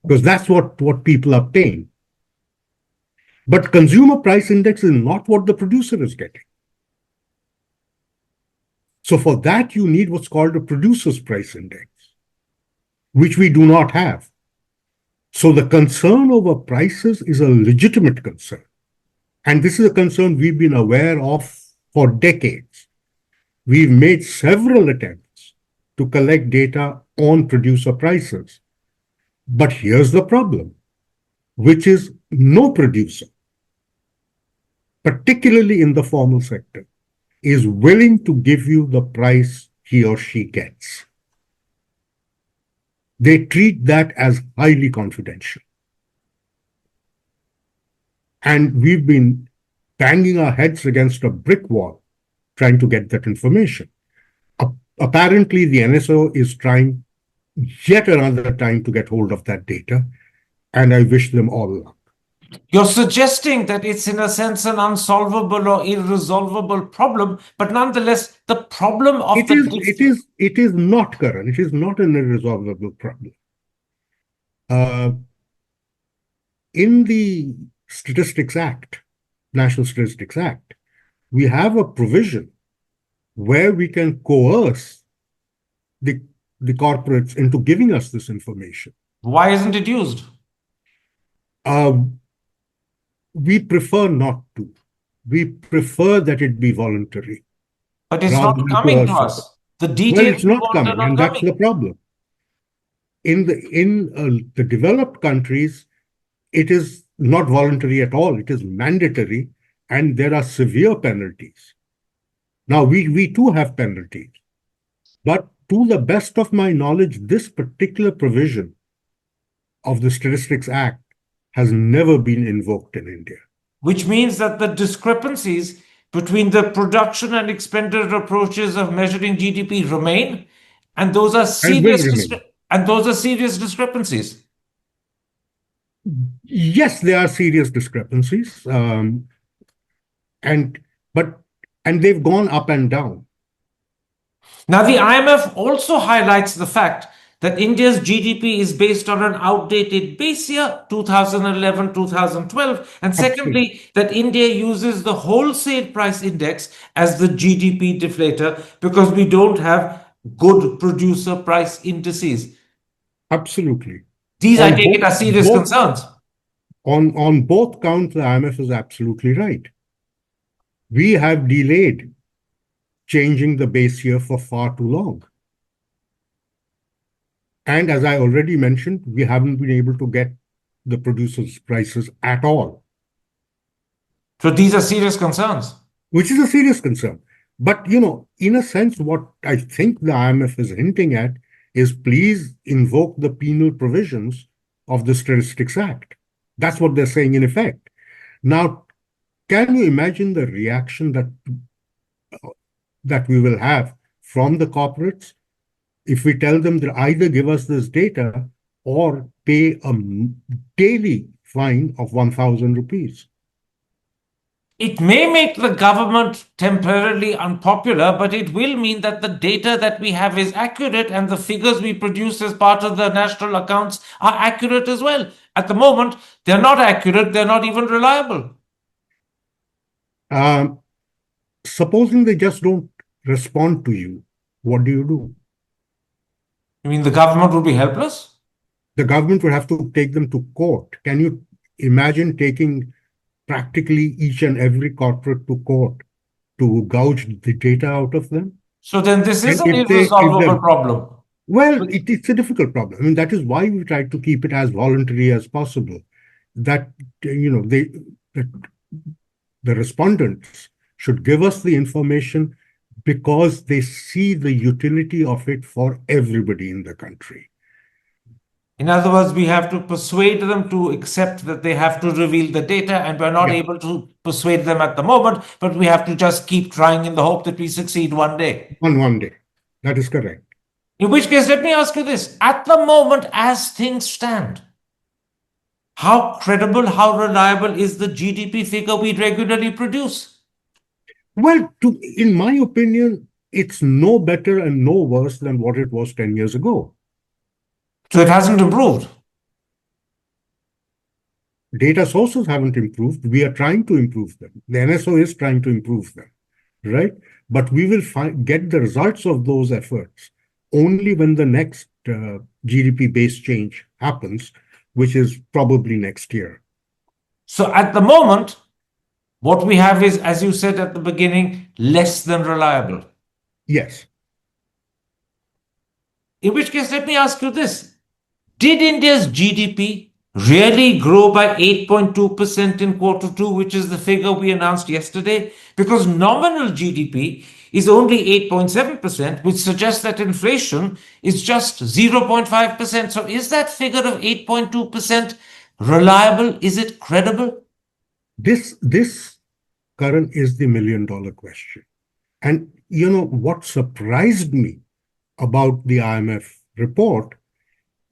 because that's what people are paying. But consumer price index is not what the producer is getting. So for that, you need what's called a producer's price index, which we do not have. So the concern over prices is a legitimate concern. And this is a concern we've been aware of for decades. We've made several attempts to collect data on producer prices. But here's the problem, which is no producer, particularly in the formal sector, is willing to give you the price he or she gets. They treat that as highly confidential. And we've been banging our heads against a brick wall trying to get that information. Apparently, the NSO is trying yet another time to get hold of that data, and I wish them all luck. You're suggesting that it's in a sense an unsolvable or irresolvable problem, but nonetheless, the problem of it is not, Karan. It is not an irresolvable problem. in the Statistics Act, National Statistics Act, we have a provision where we can coerce the corporates into giving us this information. Why isn't it used? We prefer not to. We prefer that it be voluntary. But it's rather not than coming to coercive. us. The Well, details it's we not want are coming, not and that's coming. the problem. In the developed countries, it is not voluntary at all. It is mandatory, and there are severe penalties. Now, we too have penalties, but to the best of my knowledge, this particular provision of the Statistics Act has never been invoked in India. Which means that the discrepancies between the production and expenditure approaches of measuring GDP remain, and those are And will serious remain. serious discrepancies. Yes, there are serious discrepancies, and they've gone up and down. Now, the IMF also highlights the fact that India's GDP is based on an outdated base year, 2011 2012, and secondly, that India uses the wholesale price index as the GDP deflator because we don't have good producer price indices. Absolutely. These, I take it, are serious concerns. On both counts, the IMF is absolutely right. We have delayed changing the base year for far too long. And as I already mentioned, we haven't been able to get the producers' prices at all. So these are serious concerns. Which is a serious concern. But, in a sense, what I think the IMF is hinting at is please invoke the penal provisions of the Statistics Act. That's what they're saying in effect. Now, can you imagine the reaction that we will have from the corporates if we tell them to either give us this data or pay a daily fine of 1,000 rupees? It may make the government temporarily unpopular, but it will mean that the data that we have is accurate and the figures we produce as part of the national accounts are accurate as well. At the moment, they're not accurate, they're not even reliable. Supposing they just don't respond to you, what do you do? You mean the government would be helpless? The government would have to take them to court. Can you imagine taking practically each and every corporate to court to gouge the data out of them? So then this is an irresolvable problem. Well, it's a difficult problem. I mean, that is why we try to keep it as voluntary as possible. That, the respondents should give us the information because they see the utility of it for everybody in the country. In other words, we have to persuade them to accept that they have to reveal the data, and we're not able to persuade them at the moment, but we have to just keep trying in the hope that we succeed one day. One day. That is correct. In which case, let me ask you this. At the moment, as things stand, how credible, how reliable is the GDP figure we regularly produce? Well, in my opinion, it's no better and no worse than what it was 10 years ago. So it hasn't improved. Data sources haven't improved. We are trying to improve them. The NSO is trying to improve them, right? But we will get the results of those efforts only when the next GDP-based change happens, which is probably next year. So at the moment, what we have is, as you said at the beginning, less than reliable. Yes. In which case, let me ask you this. Did India's GDP really grow by 8.2% in Q2, which is the figure we announced yesterday? Because nominal GDP is only 8.7%, which suggests that inflation is just 0.5%. So is that figure of 8.2% reliable? Is it credible? This, Karan, is the million-dollar question. And what surprised me about the IMF report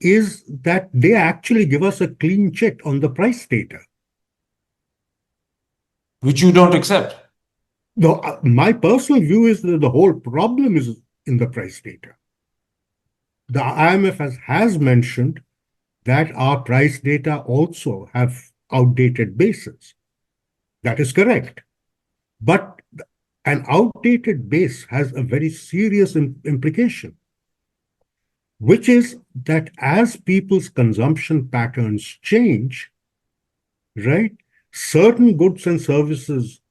is that they actually give us a clean check on the price data. Which you don't accept. My personal view is that the whole problem is in the price data. The IMF has mentioned that our price data also have outdated bases. That is correct. But an outdated base has a very serious implication, which is that as people's consumption patterns change, right, certain goods and services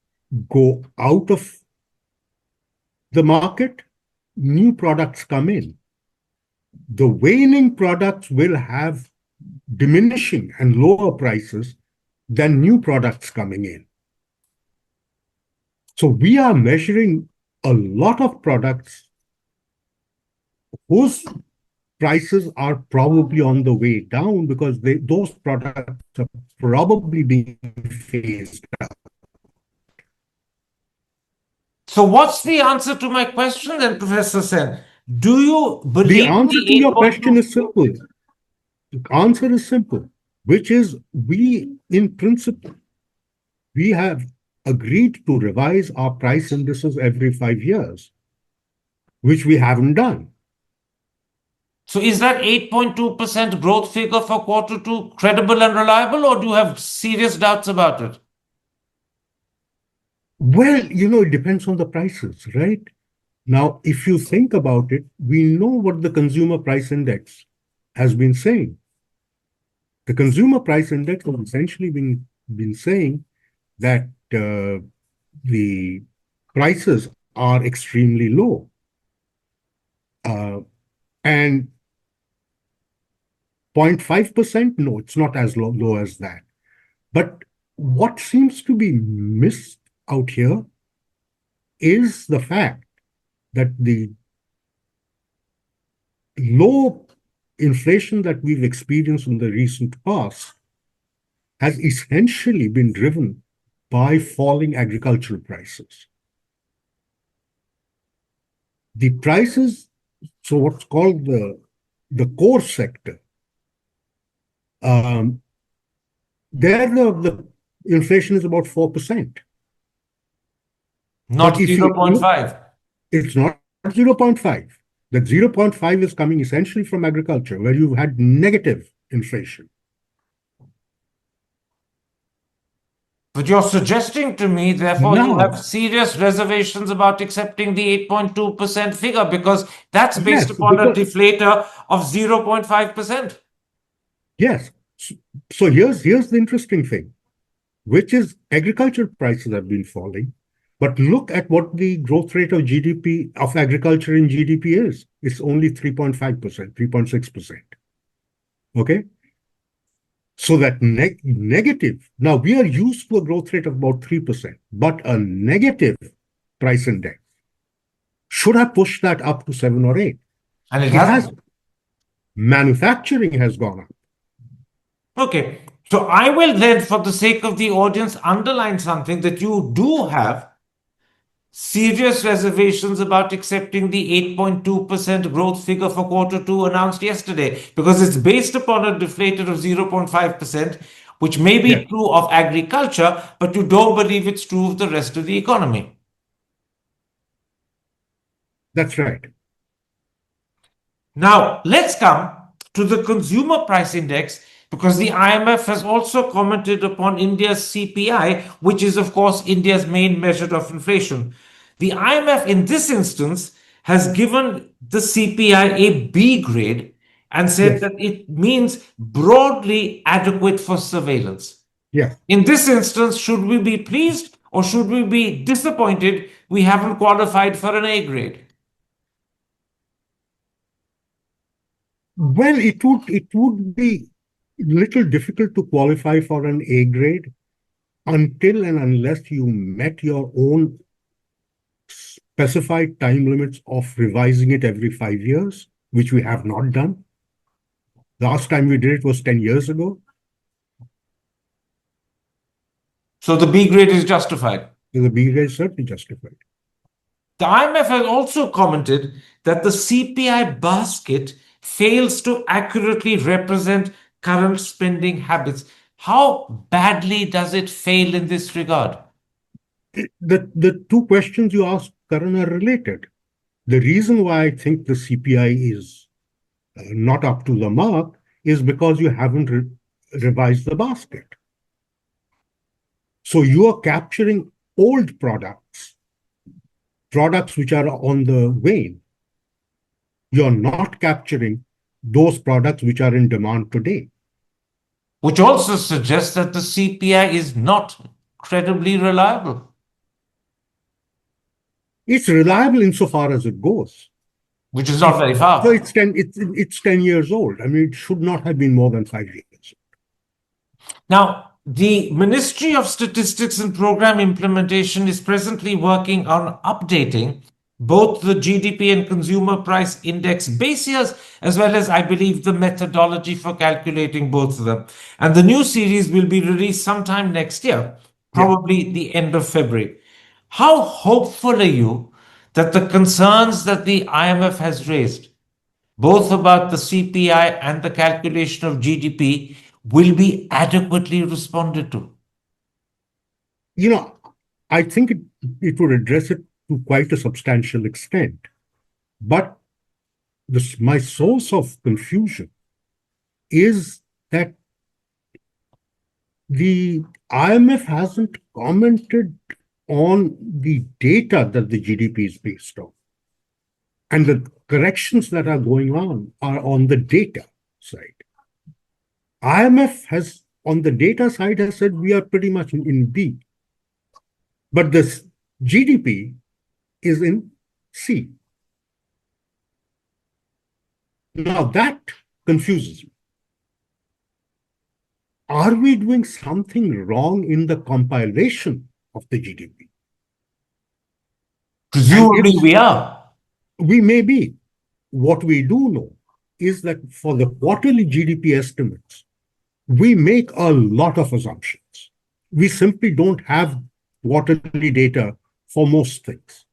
go out of the market, new products come in. The waning products will have diminishing and lower prices than new products coming in. So we are measuring a lot of products whose prices are probably on the way down because those products are probably being phased out. So what's the answer to my question then, Professor Sen? Do you believe The answer to your question is simple. The answer is simple, which is in principle, we have agreed to revise our price indices every 5 years, which we haven't done. So is that 8.2% growth figure for quarter two credible and reliable, or do you have serious doubts about it? Well, it depends on the prices, right? Now, if you think about it, we know what the consumer price index has been saying. The consumer price index has essentially been saying that the prices are extremely low. And 0.5%, no, it's not as low as that. But what seems to be missed out here is the fact that the low inflation that we've experienced in the recent past has essentially been driven by falling agricultural prices. The prices, so what's called the core sector, there the inflation is about 4%. Not 0.5. It's not 0.5. That 0.5 is coming essentially from agriculture, where you've had negative inflation. But you're suggesting to me, therefore, you have serious reservations about accepting the 8.2% figure because that's based upon a deflator of 0.5%. Yes. So here's the interesting thing, which is agriculture prices have been falling. But look at what the growth rate of GDP, of agriculture in GDP is. It's only 3.5%, 3.6%. Okay? So that negative, now we are used to a growth rate of about 3%, but a negative price index should have pushed that up to 7 or 8. And it hasn't. Manufacturing has gone up. Okay. So I will then, for the sake of the audience, underline something that you do have serious reservations about accepting the 8.2% growth figure for quarter two announced yesterday, because it's based upon a deflator of 0.5%, which may be true of agriculture, but you don't believe it's true of the rest of the economy. That's right. Now, let's come to the consumer price index, because the IMF has also commented upon India's CPI, which is, of course, India's main measure of inflation. The IMF, in this instance, has given the CPI a B grade and said that it means broadly adequate for surveillance. Yeah. In this instance, should we be pleased or should we be disappointed we haven't qualified for an A grade? Well, it would be a little difficult to qualify for an A grade until and unless you met your own specified time limits of revising it every 5 years, which we have not done. Last time we did it was 10 years ago. So the B grade is justified. The B grade is certainly justified. The IMF has also commented that the CPI basket fails to accurately represent current spending habits. How badly does it fail in this regard? The two questions you asked, Karan, are related. The reason why I think the CPI is not up to the mark is because you haven't revised the basket. So you are capturing old products which are on the wane. You're not capturing those products which are in demand today. Which also suggests that the CPI is not credibly reliable. It's reliable insofar as it goes. Which is not very far. So it's 10 years old. I mean, it should not have been more than 5 years. Now, the Ministry of Statistics and Program Implementation is presently working on updating both the GDP and Consumer Price Index base years, as well as, I believe, the methodology for calculating both of them. And the new series will be released sometime next year, probably the end of February. How hopeful are you that the concerns that the IMF has raised, both about the CPI and the calculation of GDP, will be adequately responded to? I think it would address it to quite a substantial extent. But my source of confusion is that the IMF hasn't commented on the data that the GDP is based on. And the corrections that are going on are on the data side. IMF has, on the data side, has said we are pretty much in B. But this GDP is in C. Now that confuses me. Are we doing something wrong in the compilation of the GDP? Presumably we are. We may be. What we do know is that for the quarterly GDP estimates, we make a lot of assumptions. We simply don't have quarterly data for most things.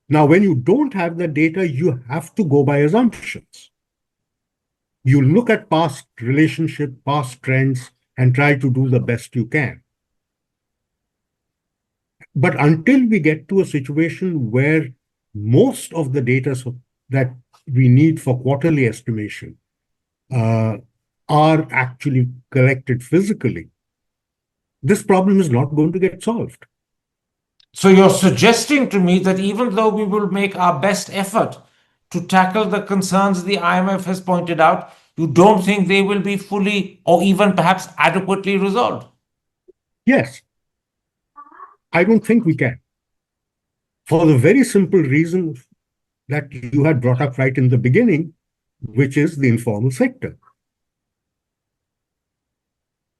Now, when you don't have the data, you have to go by assumptions. You look at past relationship, past trends, and try to do the best you can. But until we get to a situation where most of the data that we need for quarterly estimation are actually collected physically, this problem is not going to get solved. So you're suggesting to me that even though we will make our best effort to tackle the concerns the IMF has pointed out, you don't think they will be fully or even perhaps adequately resolved? Yes. I don't think we can. For the very simple reason that you had brought up right in the beginning, which is the informal sector.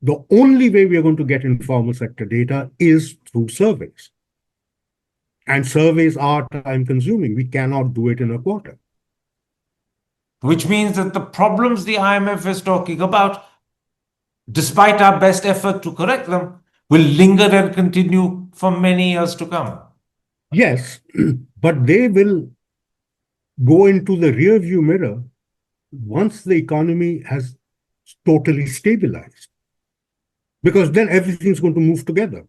The only way we are going to get informal sector data is through surveys. And surveys are time consuming. We cannot do it in a quarter. Which means that the problems the IMF is talking about, despite our best effort to correct them, will linger and continue for many years to come. Yes, but they will go into the rear view mirror once the economy has totally stabilized. Because then everything's going to move together.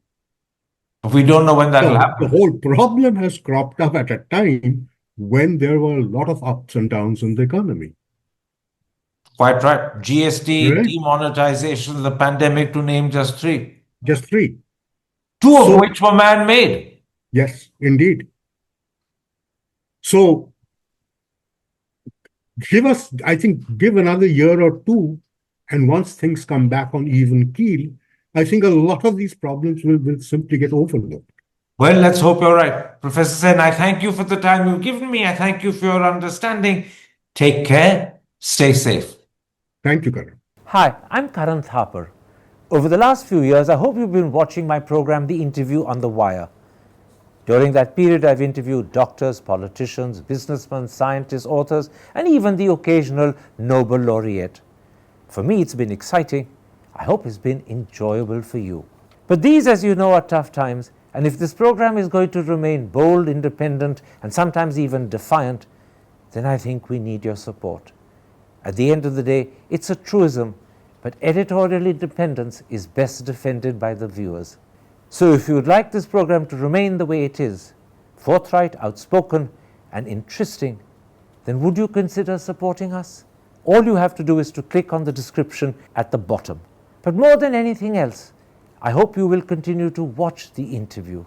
We don't know when that will happen. The whole problem has cropped up at a time when there were a lot of ups and downs in the economy. Quite right. GST, Right. demonetization, the pandemic, to name just three. Just three. Two of which were man-made. Yes, indeed. So give another year or two, and once things come back on even keel, I think a lot of these problems will simply get overlooked. Well, let's hope you're right. Professor Sen, I thank you for the time you've given me. I thank you for your understanding. Take care. Stay safe. Thank you, Karan. Hi, I'm Karan Thapar. Over the last few years, I hope you've been watching my program, The Interview on the Wire. During that period, I've interviewed doctors, politicians, businessmen, scientists, authors, and even the occasional Nobel laureate. For me, it's been exciting. I hope it's been enjoyable for you. But these, as you know, are tough times, and if this program is going to remain bold, independent, and sometimes even defiant, then I think we need your support. At the end of the day, it's a truism, but editorial independence is best defended by the viewers. So if you would like this program to remain the way it is, forthright, outspoken, and interesting, then would you consider supporting us? All you have to do is to click on the description at the bottom. But more than anything else, I hope you will continue to watch the interview.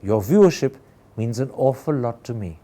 Your viewership means an awful lot to me.